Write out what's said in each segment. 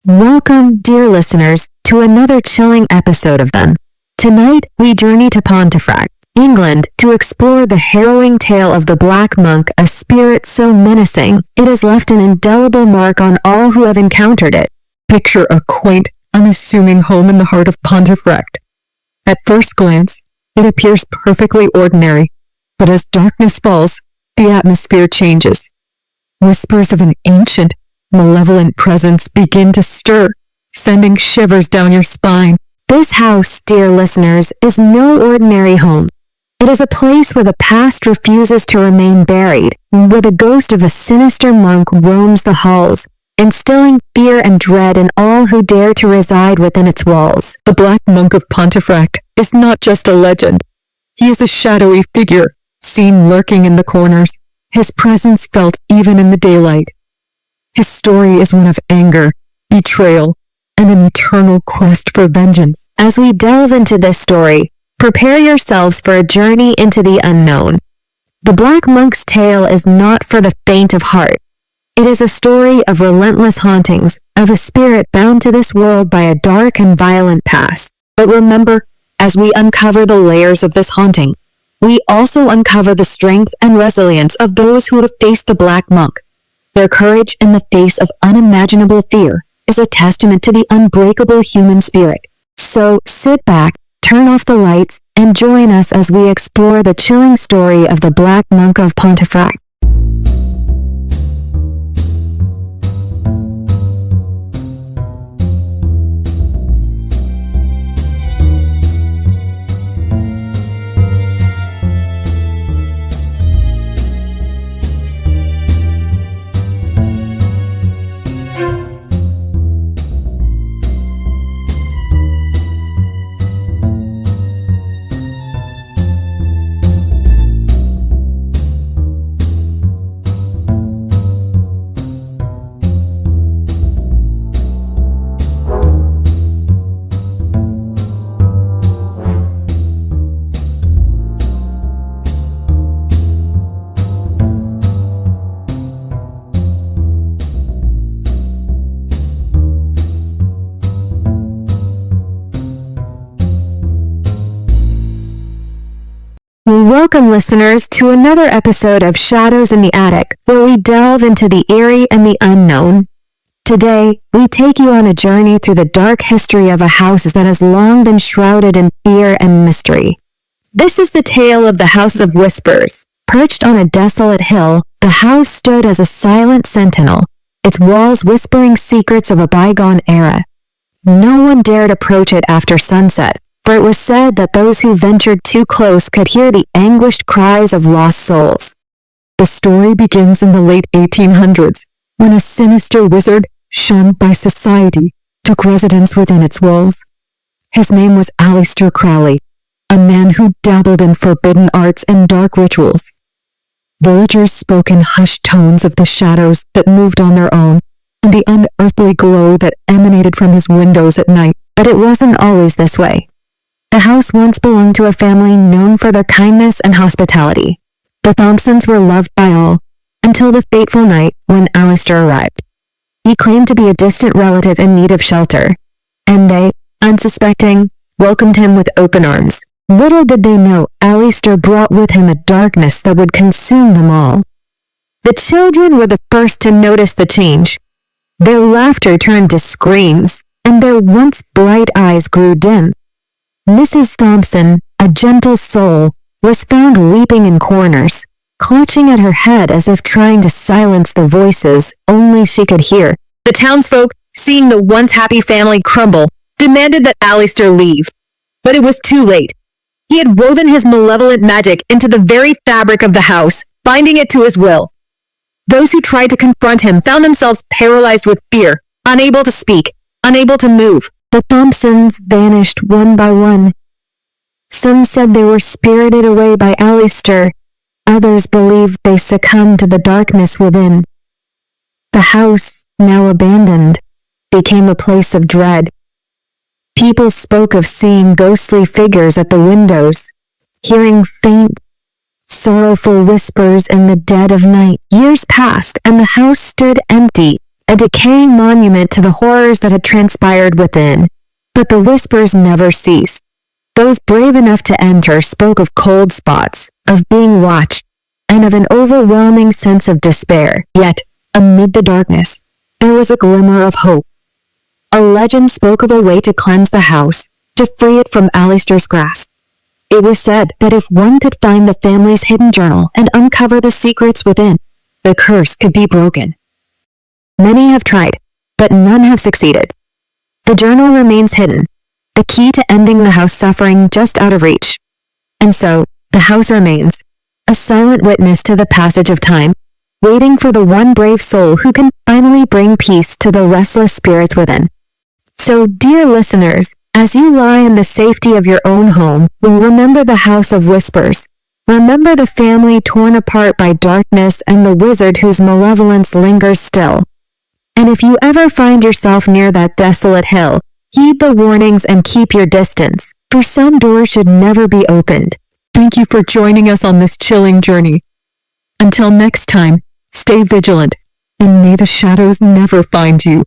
Welcome, dear listeners, to another chilling episode of them. Tonight, we journey to Pontefract, England, to explore the harrowing tale of the Black Monk, a spirit so menacing, it has left an indelible mark on all who have encountered it. Picture a quaint, unassuming home in the heart of Pontefract. At first glance, it appears perfectly ordinary, but as darkness falls, the atmosphere changes. Whispers of an ancient, malevolent presence begin to stir, sending shivers down your spine. This house, dear listeners, is no ordinary home. It is a place where the past refuses to remain buried, where the ghost of a sinister monk roams the halls, instilling fear and dread in all who dare to reside within its walls. The Black Monk of Pontefract is not just a legend. He is a shadowy figure, seen lurking in the corners, his presence felt even in the daylight. His story is one of anger, betrayal, and an eternal quest for vengeance. As we delve into this story, prepare yourselves for a journey into the unknown. The Black Monk's tale is not for the faint of heart. It is a story of relentless hauntings, of a spirit bound to this world by a dark and violent past. But remember, as we uncover the layers of this haunting, we also uncover the strength and resilience of those who have faced the Black Monk. Their courage in the face of unimaginable fear is a testament to the unbreakable human spirit. So sit back, turn off the lights, and join us as we explore the chilling story of the Black Monk of Pontefract. Welcome, listeners, to another episode of Shadows in the Attic, where we delve into the eerie and the unknown. Today, we take you on a journey through the dark history of a house that has long been shrouded in fear and mystery. This is the tale of the House of Whispers. Perched on a desolate hill, the house stood as a silent sentinel, its walls whispering secrets of a bygone era. No one dared approach it after sunset, for it was said that those who ventured too close could hear the anguished cries of lost souls. The story begins in the late 1800s, when a sinister wizard, shunned by society, took residence within its walls. His name was Aleister Crowley, a man who dabbled in forbidden arts and dark rituals. Villagers spoke in hushed tones of the shadows that moved on their own, and the unearthly glow that emanated from his windows at night. But it wasn't always this way. The house once belonged to a family known for their kindness and hospitality. The Thompsons were loved by all, until the fateful night when Aleister arrived. He claimed to be a distant relative in need of shelter, and they, unsuspecting, welcomed him with open arms. Little did they know Aleister brought with him a darkness that would consume them all. The children were the first to notice the change. Their laughter turned to screams, and their once bright eyes grew dim. Mrs. Thompson, a gentle soul, was found weeping in corners, clutching at her head as if trying to silence the voices only she could hear. The townsfolk, seeing the once happy family crumble, demanded that Aleister leave. But it was too late. He had woven his malevolent magic into the very fabric of the house, binding it to his will. Those who tried to confront him found themselves paralyzed with fear, unable to speak, unable to move. The Thompsons vanished one by one. Some said they were spirited away by Aleister. Others believed they succumbed to the darkness within. The house, now abandoned, became a place of dread. People spoke of seeing ghostly figures at the windows, hearing faint, sorrowful whispers in the dead of night. Years passed, and the house stood empty, a decaying monument to the horrors that had transpired within. But the whispers never ceased. Those brave enough to enter spoke of cold spots, of being watched, and of an overwhelming sense of despair. Yet, amid the darkness, there was a glimmer of hope. A legend spoke of a way to cleanse the house, to free it from Alistair's grasp. It was said that if one could find the family's hidden journal and uncover the secrets within, the curse could be broken. Many have tried, but none have succeeded. The journal remains hidden, the key to ending the house suffering just out of reach. And so, the house remains, a silent witness to the passage of time, waiting for the one brave soul who can finally bring peace to the restless spirits within. So, dear listeners, as you lie in the safety of your own home, remember the house of whispers. Remember the family torn apart by darkness and the wizard whose malevolence lingers still. And if you ever find yourself near that desolate hill, heed the warnings and keep your distance, for some doors should never be opened. Thank you for joining us on this chilling journey. Until next time, stay vigilant, and may the shadows never find you.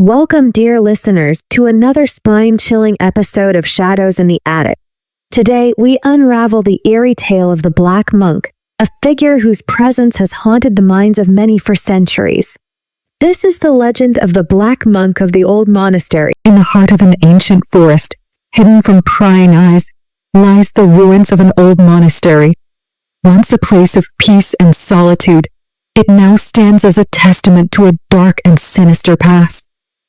Welcome, dear listeners, to another spine-chilling episode of Shadows in the Attic. Today, we unravel the eerie tale of the Black Monk, a figure whose presence has haunted the minds of many for centuries. This is the legend of the Black Monk of the old monastery. In the heart of an ancient forest, hidden from prying eyes, lies the ruins of an old monastery. Once a place of peace and solitude, it now stands as a testament to a dark and sinister past.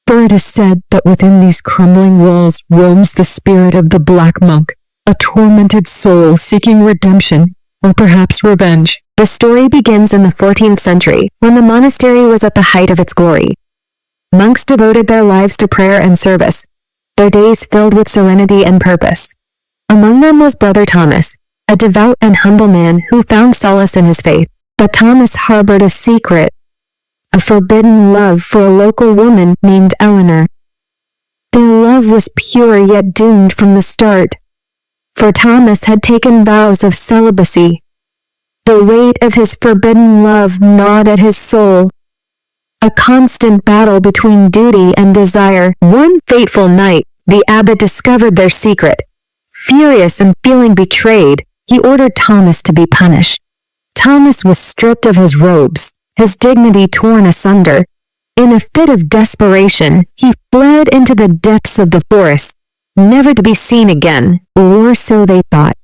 For it is said that within these crumbling walls roams the spirit of the Black Monk, a tormented soul seeking redemption, or perhaps revenge. The story begins in the 14th century, when the monastery was at the height of its glory. Monks devoted their lives to prayer and service, their days filled with serenity and purpose. Among them was Brother Thomas, a devout and humble man who found solace in his faith. But Thomas harbored a secret, a forbidden love for a local woman named Eleanor. Their love was pure yet doomed from the start, for Thomas had taken vows of celibacy. The weight of his forbidden love gnawed at his soul, a constant battle between duty and desire. One fateful night, the abbot discovered their secret. Furious and feeling betrayed, he ordered Thomas to be punished. Thomas was stripped of his robes, his dignity torn asunder. In a fit of desperation, he fled into the depths of the forest, never to be seen again, or so they thought.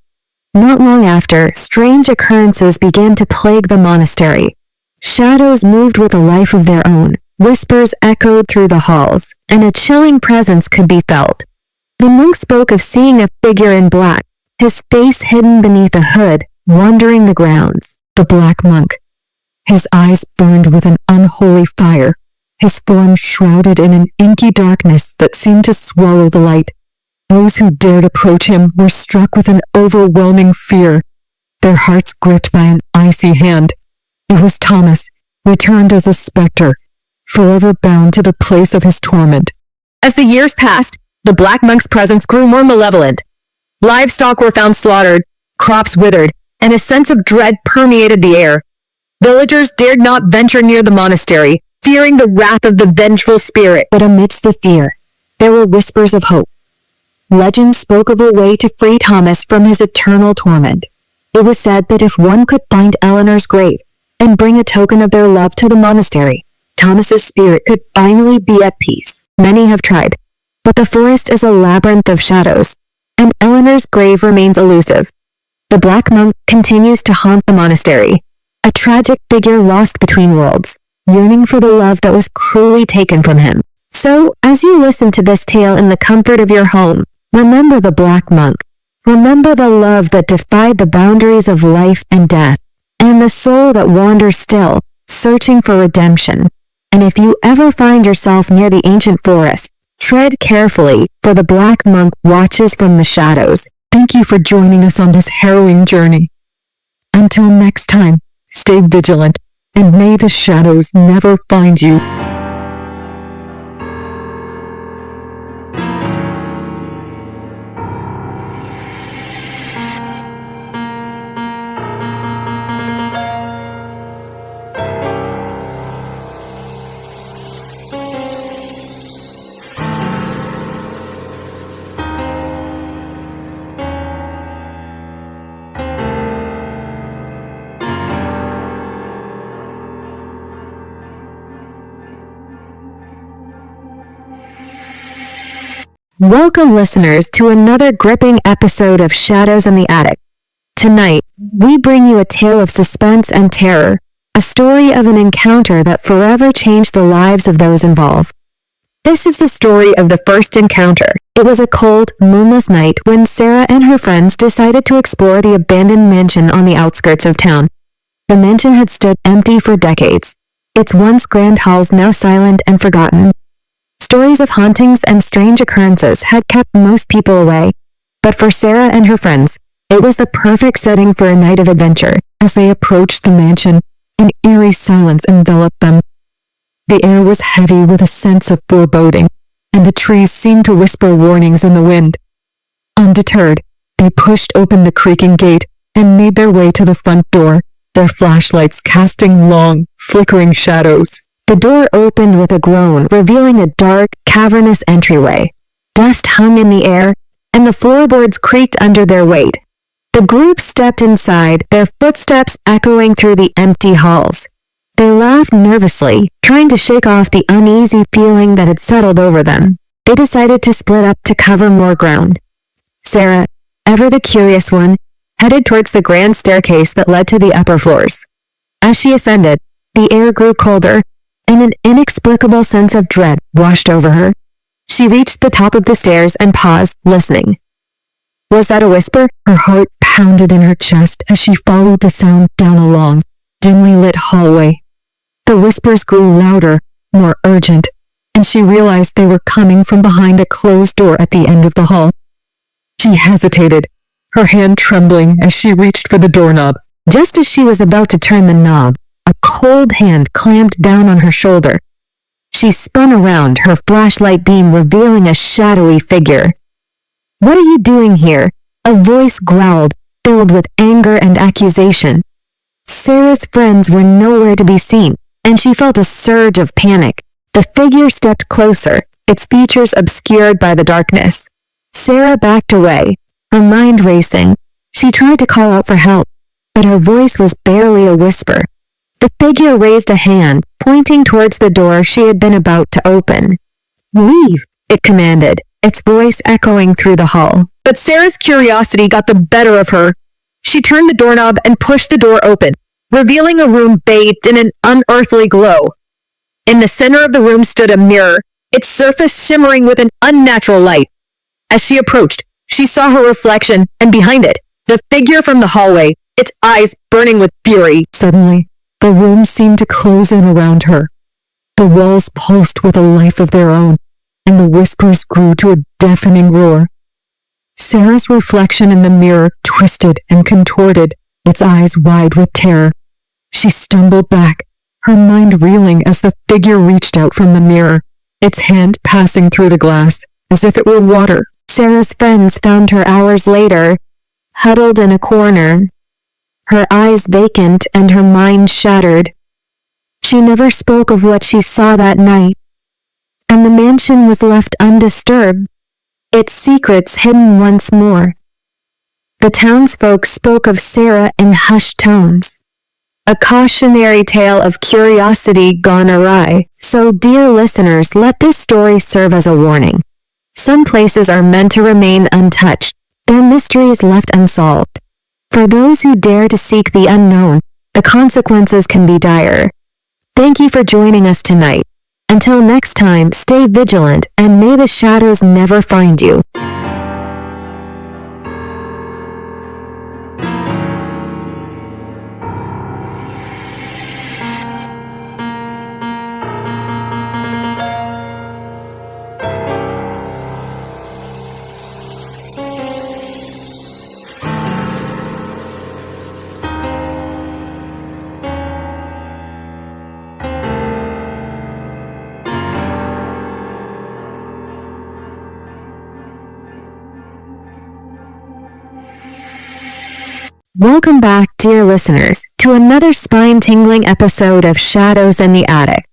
Not long after, strange occurrences began to plague the monastery. Shadows moved with a life of their own, whispers echoed through the halls, and a chilling presence could be felt. The monk spoke of seeing a figure in black, his face hidden beneath a hood, wandering the grounds. The Black Monk. His eyes burned with an unholy fire, his form shrouded in an inky darkness that seemed to swallow the light. Those who dared approach him were struck with an overwhelming fear, their hearts gripped by an icy hand. It was Thomas, returned as a specter, forever bound to the place of his torment. As the years passed, the Black Monk's presence grew more malevolent. Livestock were found slaughtered, crops withered, and a sense of dread permeated the air. Villagers dared not venture near the monastery, fearing the wrath of the vengeful spirit. But amidst the fear, there were whispers of hope. Legend spoke of a way to free Thomas from his eternal torment. It was said that if one could find Eleanor's grave and bring a token of their love to the monastery, Thomas's spirit could finally be at peace. Many have tried, but the forest is a labyrinth of shadows, and Eleanor's grave remains elusive. The Black Monk continues to haunt the monastery, a tragic figure lost between worlds, yearning for the love that was cruelly taken from him. So, as you listen to this tale in the comfort of your home, remember the Black Monk. Remember the love that defied the boundaries of life and death. and the soul that wanders still, searching for redemption. And if you ever find yourself near the ancient forest, tread carefully, for the Black Monk watches from the shadows. Thank you for joining us on this harrowing journey. Until next time, stay vigilant, and may the shadows never find you. Welcome, listeners, to another gripping episode of Shadows in the Attic. Tonight, we bring you a tale of suspense and terror, a story of an encounter that forever changed the lives of those involved. This is the story of the first encounter. It was a cold, moonless night when Sarah and her friends decided to explore the abandoned mansion on the outskirts of town. The mansion had stood empty for decades, its once grand halls now silent and forgotten. Stories of hauntings and strange occurrences had kept most people away, but for Sarah and her friends, it was the perfect setting for a night of adventure. As they approached the mansion, an eerie silence enveloped them. The air was heavy with a sense of foreboding, and the trees seemed to whisper warnings in the wind. Undeterred, they pushed open the creaking gate and made their way to the front door, their flashlights casting long, flickering shadows. The door opened with a groan, revealing a dark, cavernous entryway. Dust hung in the air, and the floorboards creaked under their weight. The group stepped inside, their footsteps echoing through the empty halls. They laughed nervously, trying to shake off the uneasy feeling that had settled over them. They decided to split up to cover more ground. Sarah, ever the curious one, headed towards the grand staircase that led to the upper floors. As she ascended, the air grew colder, and an inexplicable sense of dread washed over her. She reached the top of the stairs and paused, listening. Was that a whisper? Her heart pounded in her chest as she followed the sound down a long, dimly lit hallway. The whispers grew louder, more urgent, and she realized they were coming from behind a closed door at the end of the hall. She hesitated, her hand trembling as she reached for the doorknob. Just as she was about to turn the knob, a cold hand clamped down on her shoulder. She spun around, her flashlight beam revealing a shadowy figure. "What are you doing here?" a voice growled, filled with anger and accusation. Sarah's friends were nowhere to be seen, and she felt a surge of panic. The figure stepped closer, its features obscured by the darkness. Sarah backed away, her mind racing. She tried to call out for help, but her voice was barely a whisper. The figure raised a hand, pointing towards the door she had been about to open. "Leave," it commanded, its voice echoing through the hall. But Sarah's curiosity got the better of her. She turned the doorknob and pushed the door open, revealing a room bathed in an unearthly glow. In the center of the room stood a mirror, its surface shimmering with an unnatural light. As she approached, she saw her reflection, and behind it, the figure from the hallway, its eyes burning with fury. Suddenly, the room seemed to close in around her. The walls pulsed with a life of their own, and the whispers grew to a deafening roar. Sarah's reflection in the mirror twisted and contorted, its eyes wide with terror. She stumbled back, her mind reeling as the figure reached out from the mirror, its hand passing through the glass, as if it were water. Sarah's friends found her hours later, huddled in a corner, her eyes vacant and her mind shattered. She never spoke of what she saw that night, and the mansion was left undisturbed, its secrets hidden once more. The townsfolk spoke of Sarah in hushed tones, a cautionary tale of curiosity gone awry. So, dear listeners, let this story serve as a warning. Some places are meant to remain untouched, their mysteries left unsolved. For those who dare to seek the unknown, the consequences can be dire. Thank you for joining us tonight. Until next time, stay vigilant and may the shadows never find you. Welcome back, dear listeners, to another spine-tingling episode of Shadows in the Attic.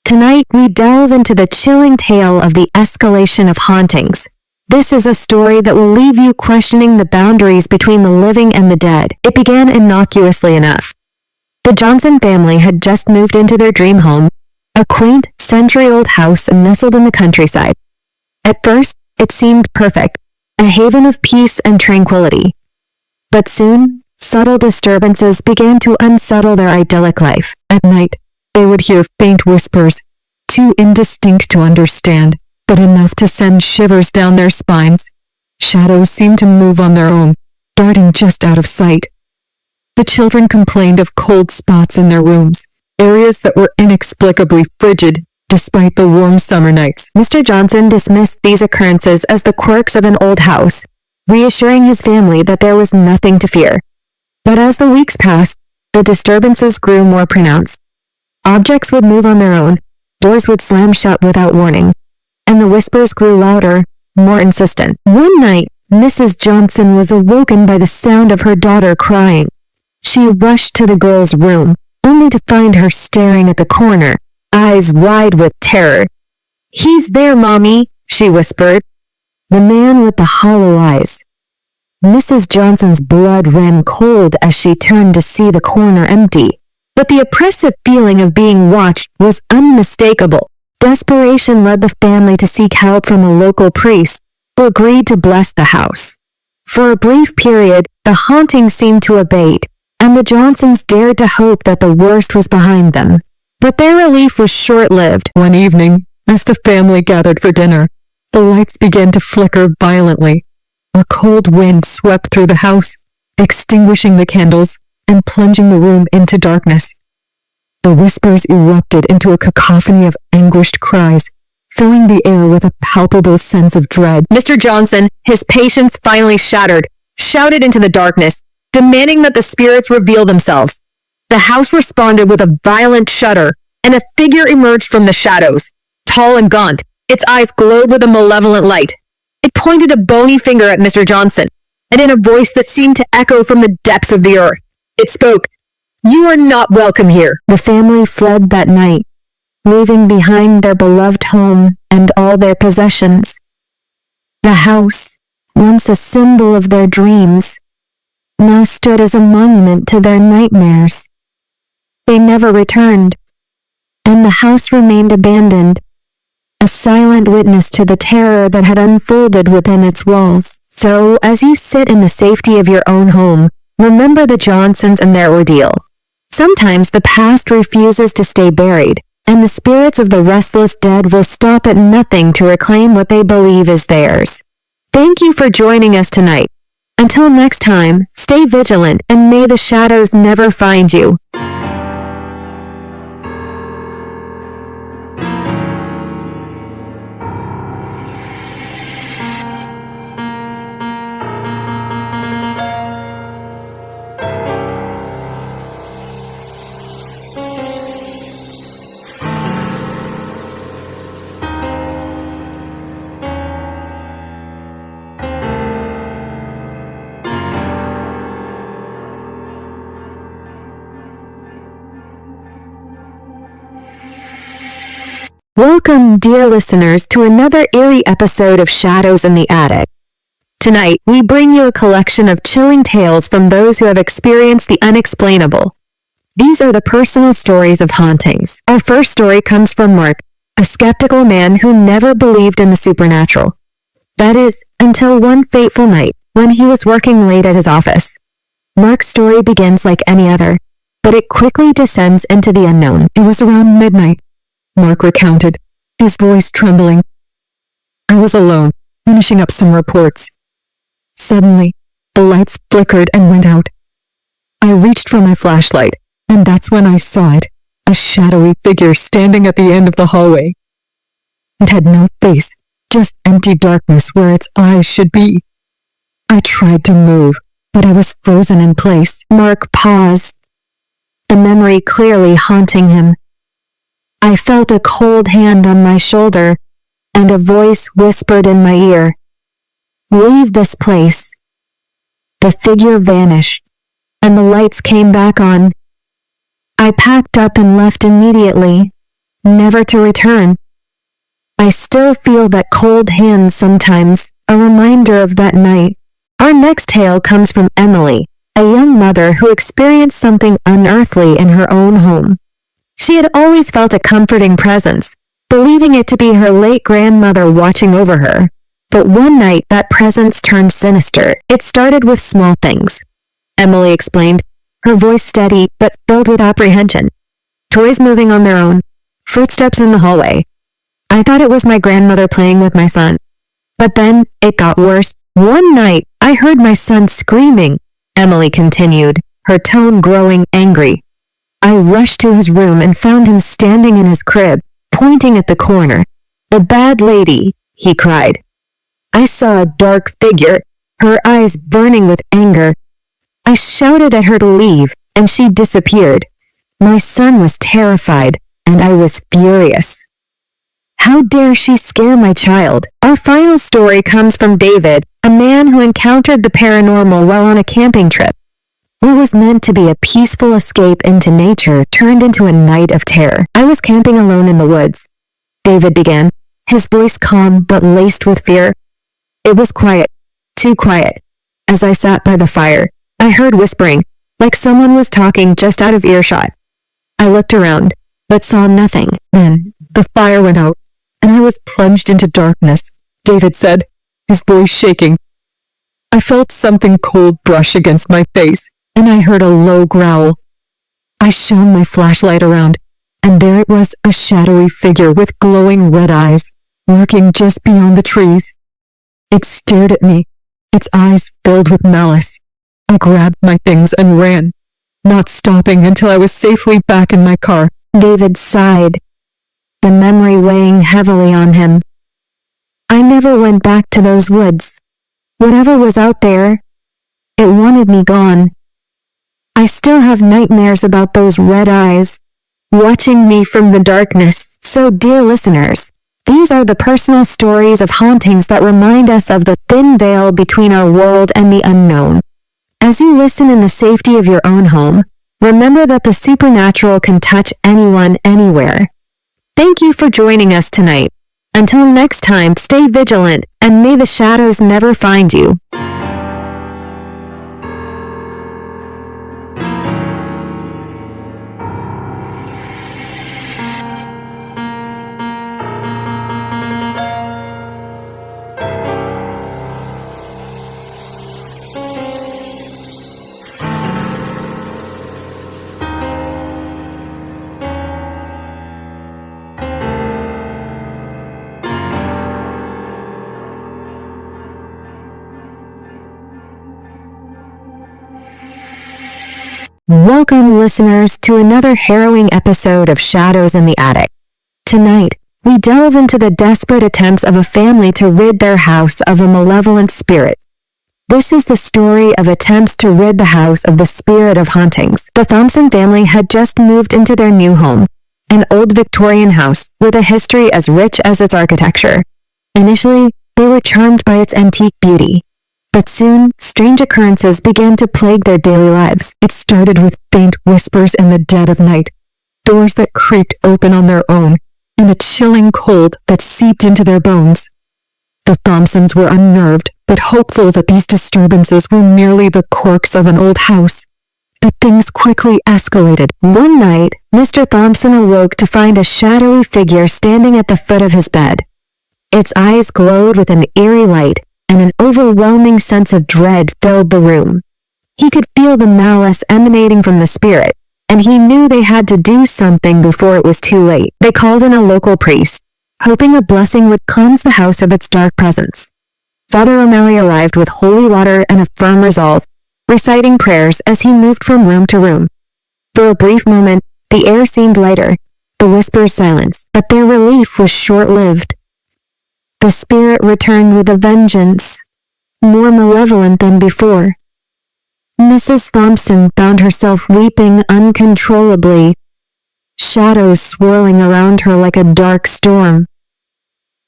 Tonight, we delve into the chilling tale of the escalation of hauntings. This is a story that will leave you questioning the boundaries between the living and the dead. It began innocuously enough. The Johnson family had just moved into their dream home, a quaint, century-old house nestled in the countryside. At first, it seemed perfect, a haven of peace and tranquility. But soon, subtle disturbances began to unsettle their idyllic life. At night, they would hear faint whispers, too indistinct to understand, but enough to send shivers down their spines. Shadows seemed to move on their own, darting just out of sight. The children complained of cold spots in their rooms, areas that were inexplicably frigid despite the warm summer nights. Mr. Johnson dismissed these occurrences as the quirks of an old house, reassuring his family that there was nothing to fear. But as the weeks passed, the disturbances grew more pronounced. Objects would move on their own, doors would slam shut without warning, and the whispers grew louder, more insistent. One night, Mrs. Johnson was awoken by the sound of her daughter crying. She rushed to the girl's room, only to find her staring at the corner, eyes wide with terror. "He's there, Mommy," she whispered. The man with the hollow eyes. Mrs. Johnson's blood ran cold as she turned to see the corner empty, but the oppressive feeling of being watched was unmistakable. Desperation led the family to seek help from a local priest, who agreed to bless the house. For a brief period, the haunting seemed to abate, and the Johnsons dared to hope that the worst was behind them. But their relief was short-lived. One evening, as the family gathered for dinner, the lights began to flicker violently. A cold wind swept through the house, extinguishing the candles and plunging the room into darkness. The whispers erupted into a cacophony of anguished cries, filling the air with a palpable sense of dread. Mr. Johnson, his patience finally shattered, shouted into the darkness, demanding that the spirits reveal themselves. The house responded with a violent shudder, and a figure emerged from the shadows, tall and gaunt. Its eyes glowed with a malevolent light. It pointed a bony finger at Mr. Johnson, and in a voice that seemed to echo from the depths of the earth, it spoke, "You are not welcome here." The family fled that night, leaving behind their beloved home and all their possessions. The house, once a symbol of their dreams, now stood as a monument to their nightmares. They never returned, and the house remained abandoned, a silent witness to the terror that had unfolded within its walls. So, as you sit in the safety of your own home, remember the Johnsons and their ordeal. Sometimes the past refuses to stay buried, and the spirits of the restless dead will stop at nothing to reclaim what they believe is theirs. Thank you for joining us tonight. Until next time, stay vigilant and may the shadows never find you. Welcome, dear listeners, to another eerie episode of Shadows in the Attic. Tonight, we bring you a collection of chilling tales from those who have experienced the unexplainable. These are the personal stories of hauntings. Our first story comes from Mark, a skeptical man who never believed in the supernatural. That is, until one fateful night, when he was working late at his office. Mark's story begins like any other, but it quickly descends into the unknown. It was around midnight, Mark recounted, his voice trembling. I was alone, finishing up some reports. Suddenly, the lights flickered and went out. I reached for my flashlight, and that's when I saw it, a shadowy figure standing at the end of the hallway. It had no face, just empty darkness where its eyes should be. I tried to move, but I was frozen in place. Mark paused, the memory clearly haunting him. I felt a cold hand on my shoulder, and a voice whispered in my ear, "Leave this place." The figure vanished, and the lights came back on. I packed up and left immediately, never to return. I still feel that cold hand sometimes, a reminder of that night. Our next tale comes from Emily, a young mother who experienced something unearthly in her own home. She had always felt a comforting presence, believing it to be her late grandmother watching over her. But one night that presence turned sinister. It started with small things, Emily explained, her voice steady but filled with apprehension. Toys moving on their own, footsteps in the hallway. I thought it was my grandmother playing with my son. But then it got worse. One night I heard my son screaming, Emily continued, her tone growing angry. I rushed to his room and found him standing in his crib, pointing at the corner. "The bad lady," he cried. I saw a dark figure, her eyes burning with anger. I shouted at her to leave, and she disappeared. My son was terrified, and I was furious. How dare she scare my child? Our final story comes from David, a man who encountered the paranormal while on a camping trip. What was meant to be a peaceful escape into nature turned into a night of terror. I was camping alone in the woods, David began, his voice calm but laced with fear. It was quiet, too quiet. As I sat by the fire, I heard whispering, like someone was talking just out of earshot. I looked around, but saw nothing. Then, the fire went out, and I was plunged into darkness, David said, his voice shaking. I felt something cold brush against my face, and I heard a low growl. I shone my flashlight around, and there it was, a shadowy figure with glowing red eyes, lurking just beyond the trees. It stared at me, its eyes filled with malice. I grabbed my things and ran, not stopping until I was safely back in my car. David sighed, the memory weighing heavily on him. I never went back to those woods. Whatever was out there, it wanted me gone. I still have nightmares about those red eyes, watching me from the darkness. So, dear listeners, these are the personal stories of hauntings that remind us of the thin veil between our world and the unknown. As you listen in the safety of your own home, remember that the supernatural can touch anyone, anywhere. Thank you for joining us tonight. Until next time, stay vigilant, and may the shadows never find you. Welcome, listeners, to another harrowing episode of Shadows in the Attic. Tonight, we delve into the desperate attempts of a family to rid their house of a malevolent spirit. This is the story of attempts to rid the house of the spirit of hauntings. The Thompson family had just moved into their new home, an old Victorian house with a history as rich as its architecture. Initially, they were charmed by its antique beauty. But soon, strange occurrences began to plague their daily lives. It started with faint whispers in the dead of night, doors that creaked open on their own, and a chilling cold that seeped into their bones. The Thompsons were unnerved, but hopeful that these disturbances were merely the quirks of an old house. But things quickly escalated. One night, Mr. Thompson awoke to find a shadowy figure standing at the foot of his bed. Its eyes glowed with an eerie light, and an overwhelming sense of dread filled the room. He could feel the malice emanating from the spirit, and he knew they had to do something before it was too late. They called in a local priest, hoping a blessing would cleanse the house of its dark presence. Father O'Malley arrived with holy water and a firm resolve, reciting prayers as he moved from room to room. For a brief moment, the air seemed lighter, the whispers silenced, but their relief was short-lived. The spirit returned with a vengeance, more malevolent than before. Mrs. Thompson found herself weeping uncontrollably, shadows swirling around her like a dark storm.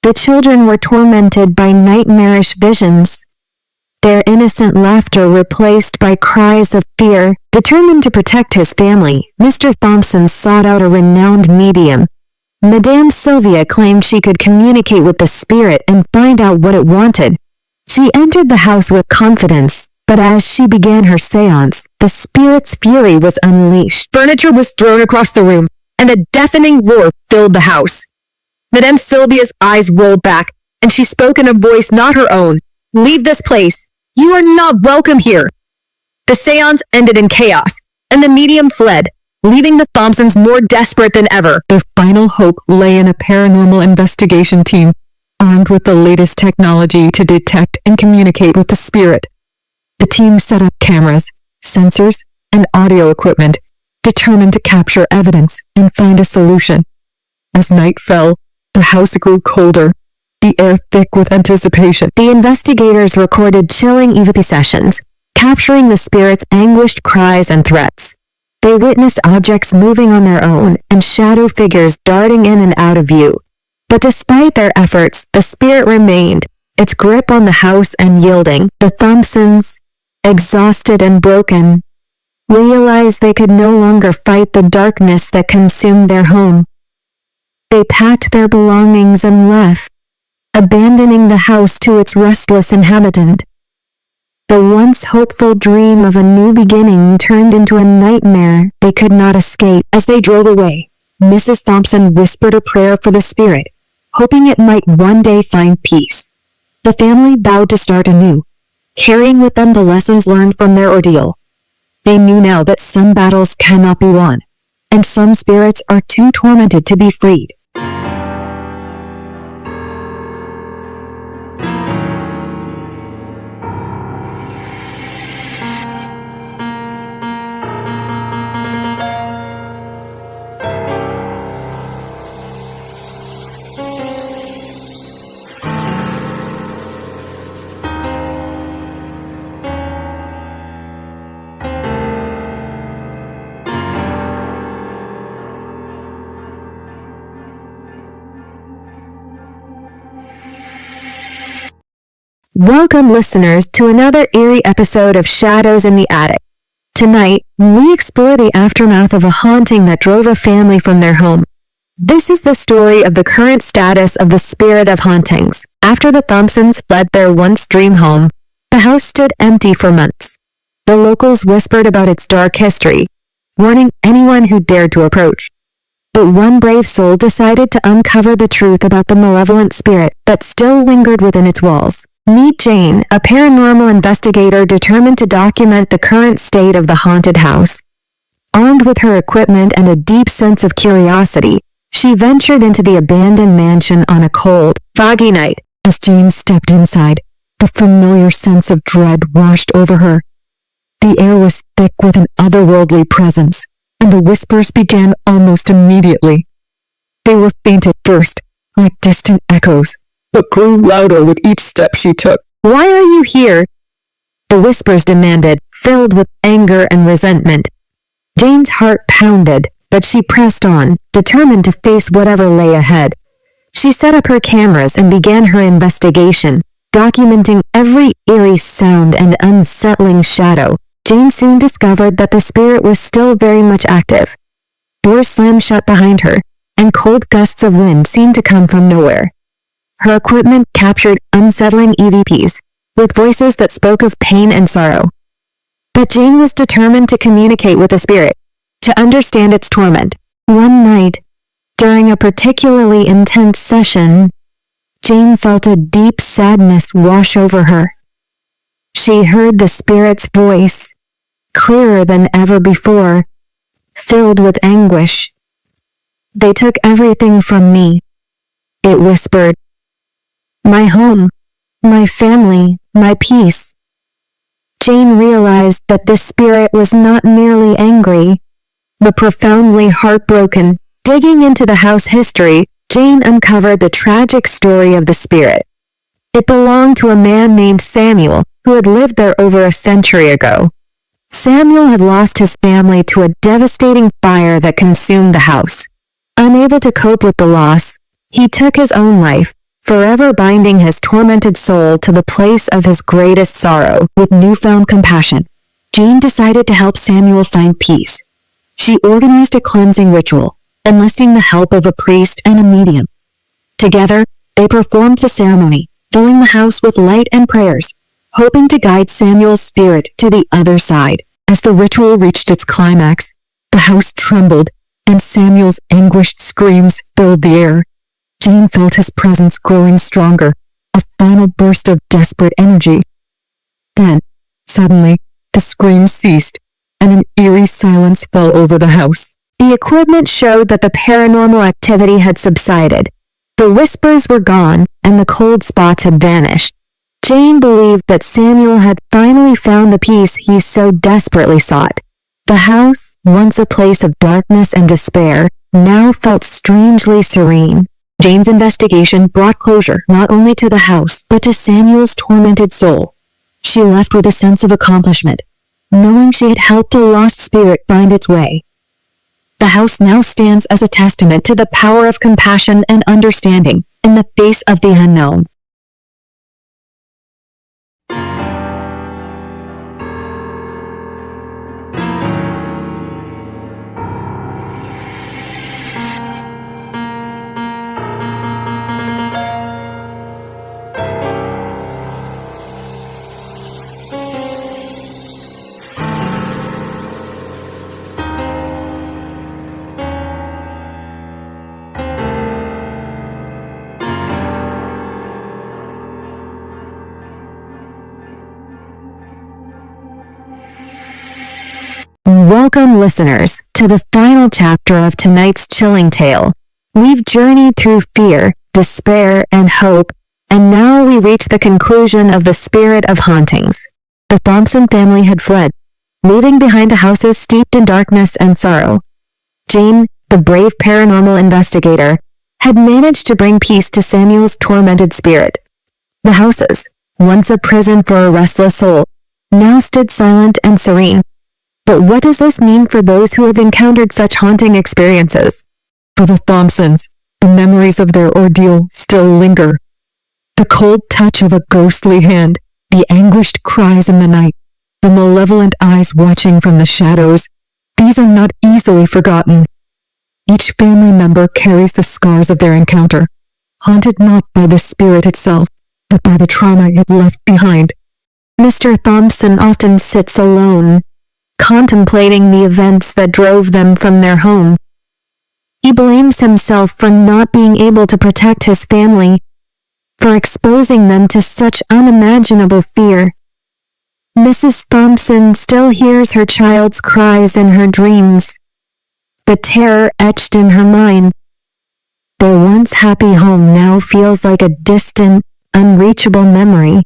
The children were tormented by nightmarish visions. their innocent laughter replaced by cries of fear. Determined to protect his family, Mr. Thompson sought out a renowned medium. Madame Sylvia claimed she could communicate with the spirit and find out what it wanted. She entered the house with confidence, but as she began her seance, the spirit's fury was unleashed. Furniture was thrown across the room, and a deafening roar filled the house. Madame Sylvia's eyes rolled back, and she spoke in a voice not her own. "Leave this place. You are not welcome here." The seance ended in chaos, and the medium fled, leaving the Thompsons more desperate than ever. Their final hope lay in a paranormal investigation team, armed with the latest technology to detect and communicate with the spirit. The team set up cameras, sensors, and audio equipment, determined to capture evidence and find a solution. As night fell, the house grew colder, the air thick with anticipation. The investigators recorded chilling EVP sessions, capturing the spirit's anguished cries and threats. They witnessed objects moving on their own and shadow figures darting in and out of view. But despite their efforts, the spirit remained, its grip on the house unyielding. The Thompsons, exhausted and broken, realized they could no longer fight the darkness that consumed their home. They packed their belongings and left, abandoning the house to its restless inhabitant. The once hopeful dream of a new beginning turned into a nightmare they could not escape. As they drove away, Mrs. Thompson whispered a prayer for the spirit, hoping it might one day find peace. The family vowed to start anew, carrying with them the lessons learned from their ordeal. They knew now that some battles cannot be won, and some spirits are too tormented to be freed. Welcome, listeners, to another eerie episode of Shadows in the Attic. Tonight, we explore the aftermath of a haunting that drove a family from their home. This is the story of the current status of the spirit of Hauntings. After the Thompsons fled their once dream home, the house stood empty for months. The locals whispered about its dark history, warning anyone who dared to approach. But one brave soul decided to uncover the truth about the malevolent spirit that still lingered within its walls. Meet Jane, a paranormal investigator determined to document the current state of the haunted house. Armed with her equipment and a deep sense of curiosity, she ventured into the abandoned mansion on a cold, foggy night. As Jane stepped inside, the familiar sense of dread washed over her. The air was thick with an otherworldly presence, and the whispers began almost immediately. They were faint at first, like distant echoes, but grew louder with each step she took. "Why are you here?" the whispers demanded, filled with anger and resentment. Jane's heart pounded, but she pressed on, determined to face whatever lay ahead. She set up her cameras and began her investigation, documenting every eerie sound and unsettling shadow. Jane soon discovered that the spirit was still very much active. Doors slammed shut behind her, and cold gusts of wind seemed to come from nowhere. Her equipment captured unsettling EVPs, with voices that spoke of pain and sorrow. But Jane was determined to communicate with the spirit, to understand its torment. One night, during a particularly intense session, Jane felt a deep sadness wash over her. She heard the spirit's voice, clearer than ever before, filled with anguish. "They took everything from me," it whispered. "My home, my family, my peace." Jane realized that this spirit was not merely angry, but profoundly heartbroken. Digging into the house history, Jane uncovered the tragic story of the spirit. It belonged to a man named Samuel, who had lived there over a century ago. Samuel had lost his family to a devastating fire that consumed the house. Unable to cope with the loss, he took his own life, forever binding his tormented soul to the place of his greatest sorrow. With newfound compassion, Jane decided to help Samuel find peace. She organized a cleansing ritual, enlisting the help of a priest and a medium. Together, they performed the ceremony, filling the house with light and prayers, hoping to guide Samuel's spirit to the other side. As the ritual reached its climax, the house trembled, and Samuel's anguished screams filled the air. Jane felt his presence growing stronger, a final burst of desperate energy. Then, suddenly, the screams ceased, and an eerie silence fell over the house. The equipment showed that the paranormal activity had subsided. The whispers were gone, and the cold spots had vanished. Jane believed that Samuel had finally found the peace he so desperately sought. The house, once a place of darkness and despair, now felt strangely serene. Jane's investigation brought closure not only to the house, but to Samuel's tormented soul. She left with a sense of accomplishment, knowing she had helped a lost spirit find its way. The house now stands as a testament to the power of compassion and understanding in the face of the unknown. Welcome, listeners, to the final chapter of tonight's chilling tale. We've journeyed through fear, despair, and hope, and now we reach the conclusion of the spirit of Hauntings. The Thompson family had fled, leaving behind a house steeped in darkness and sorrow. Jane, the brave paranormal investigator, had managed to bring peace to Samuel's tormented spirit. The houses, once a prison for a restless soul, now stood silent and serene. But what does this mean for those who have encountered such haunting experiences? For the Thompsons, the memories of their ordeal still linger. The cold touch of a ghostly hand, the anguished cries in the night, the malevolent eyes watching from the shadows, these are not easily forgotten. Each family member carries the scars of their encounter, haunted not by the spirit itself, but by the trauma it left behind. Mr. Thompson often sits alone, contemplating the events that drove them from their home. He blames himself for not being able to protect his family, for exposing them to such unimaginable fear. Mrs. Thompson still hears her child's cries in her dreams, the terror etched in her mind. Their once happy home now feels like a distant, unreachable memory.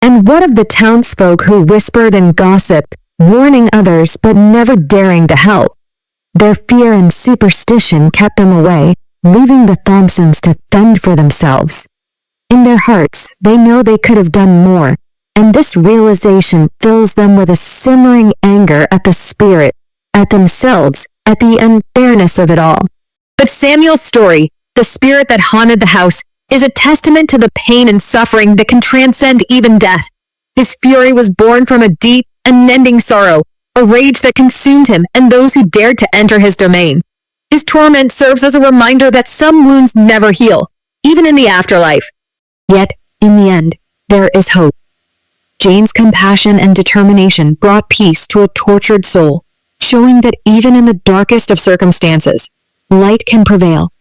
And what of the townsfolk who whispered and gossiped, warning others but never daring to help? Their fear and superstition kept them away, leaving the Thompsons to fend for themselves. In their hearts, they know they could have done more, and this realization fills them with a simmering anger at the spirit, at themselves, at the unfairness of it all. But Samuel's story, the spirit that haunted the house, is a testament to the pain and suffering that can transcend even death. His fury was born from a deep, unending sorrow, a rage that consumed him and those who dared to enter his domain. His torment serves as a reminder that some wounds never heal, even in the afterlife. Yet, in the end, there is hope. Jane's compassion and determination brought peace to a tortured soul, showing that even in the darkest of circumstances, light can prevail.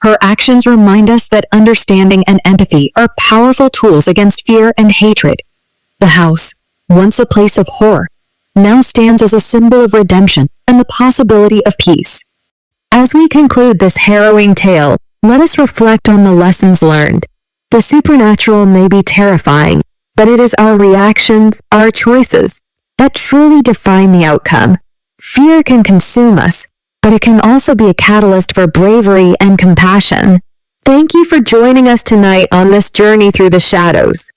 Her actions remind us that understanding and empathy are powerful tools against fear and hatred. The house, once a place of horror, now stands as a symbol of redemption and the possibility of peace. As we conclude this harrowing tale, let us reflect on the lessons learned. The supernatural may be terrifying, but it is our reactions, our choices, that truly define the outcome. Fear can consume us, but it can also be a catalyst for bravery and compassion. Thank you for joining us tonight on this journey through the shadows.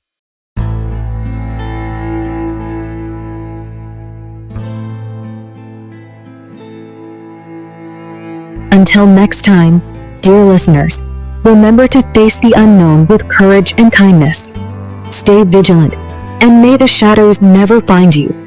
Until next time, dear listeners, remember to face the unknown with courage and kindness. Stay vigilant, and may the shadows never find you.